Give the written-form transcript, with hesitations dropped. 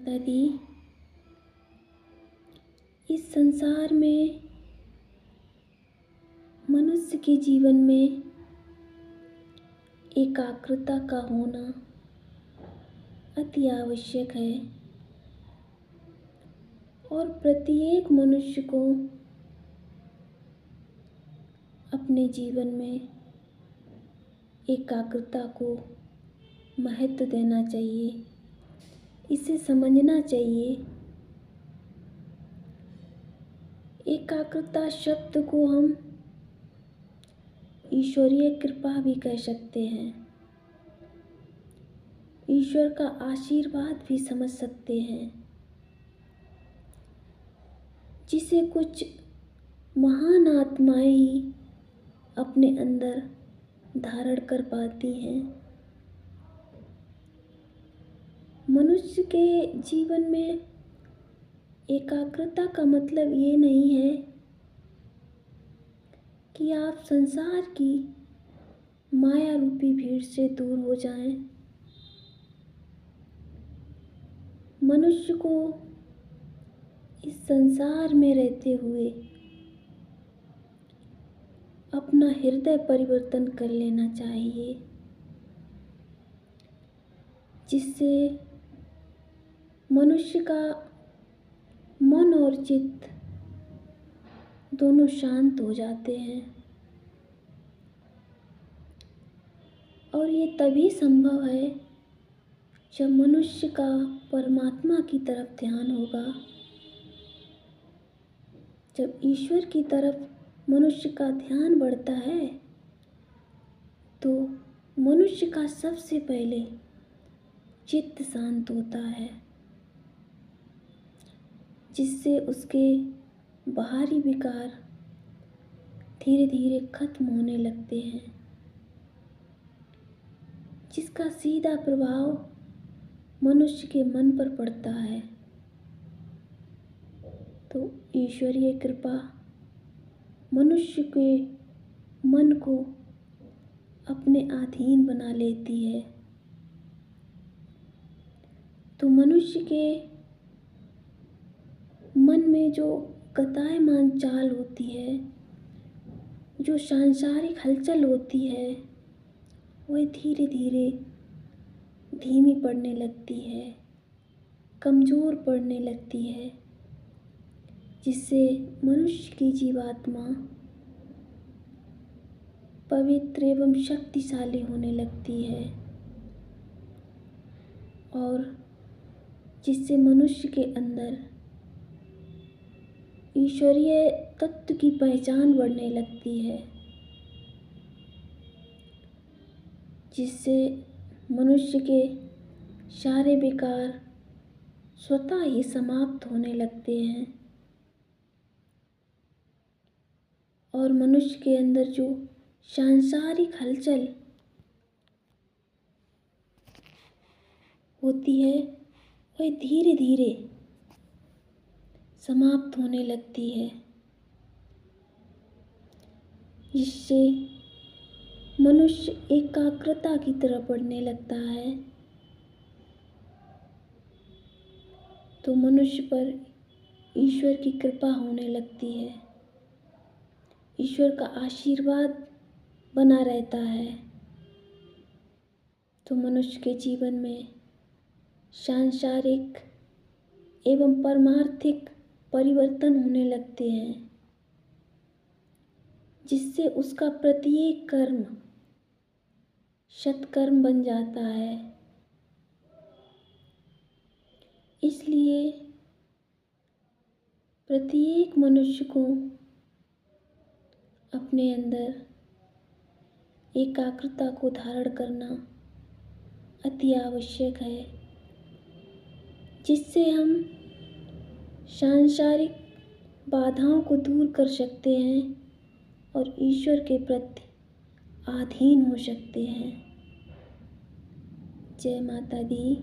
माता दी। इस संसार में मनुष्य के जीवन में एकाग्रता का होना अति आवश्यक है और प्रत्येक मनुष्य को अपने जीवन में एकाग्रता को महत्व देना चाहिए, इसे समझना चाहिए। एकाग्रता शब्द को हम ईश्वरीय कृपा भी कह सकते हैं, ईश्वर का आशीर्वाद भी समझ सकते हैं, जिसे कुछ महान आत्माएं ही अपने अंदर धारण कर पाती हैं। मनुष्य के जीवन में एकाग्रता का मतलब ये नहीं है कि आप संसार की माया रूपी भीड़ से दूर हो जाएं। मनुष्य को इस संसार में रहते हुए अपना हृदय परिवर्तन कर लेना चाहिए, जिससे मनुष्य का मन और चित्त दोनों शांत हो जाते हैं। और ये तभी संभव है जब मनुष्य का परमात्मा की तरफ ध्यान होगा, जब ईश्वर की तरफ मनुष्य का ध्यान बढ़ता है तो मनुष्य का सबसे पहले चित्त शांत होता है, जिससे उसके बाहरी विकार धीरे धीरे खत्म होने लगते हैं, जिसका सीधा प्रभाव मनुष्य के मन पर पड़ता है। तो ईश्वरीय कृपा मनुष्य के मन को अपने अधीन बना लेती है। तो मनुष्य के मन में जो गतायमान चाल होती है, जो सांसारिक हलचल होती है, वह धीरे धीरे धीमी पड़ने लगती है, कमज़ोर पड़ने लगती है, जिससे मनुष्य की जीवात्मा पवित्र एवं शक्तिशाली होने लगती है और जिससे मनुष्य के अंदर ईश्वरीय तत्व की पहचान बढ़ने लगती है, जिससे मनुष्य के सारे विकार स्वतः ही समाप्त होने लगते हैं और मनुष्य के अंदर जो सांसारिक हलचल होती है वह धीरे धीरे समाप्त होने लगती है, जिससे मनुष्य एकाग्रता की तरफ बढ़ने लगता है। तो मनुष्य पर ईश्वर की कृपा होने लगती है, ईश्वर का आशीर्वाद बना रहता है। तो मनुष्य के जीवन में सांसारिक एवं पारमार्थिक परिवर्तन होने लगते हैं, जिससे उसका प्रत्येक कर्म सत्कर्म बन जाता है। इसलिए प्रत्येक मनुष्य को अपने अंदर एकाग्रता को धारण करना अति आवश्यक है, जिससे हम सांसारिक बाधाओं को दूर कर सकते हैं और ईश्वर के प्रति अधीन हो सकते हैं। जय माता दी।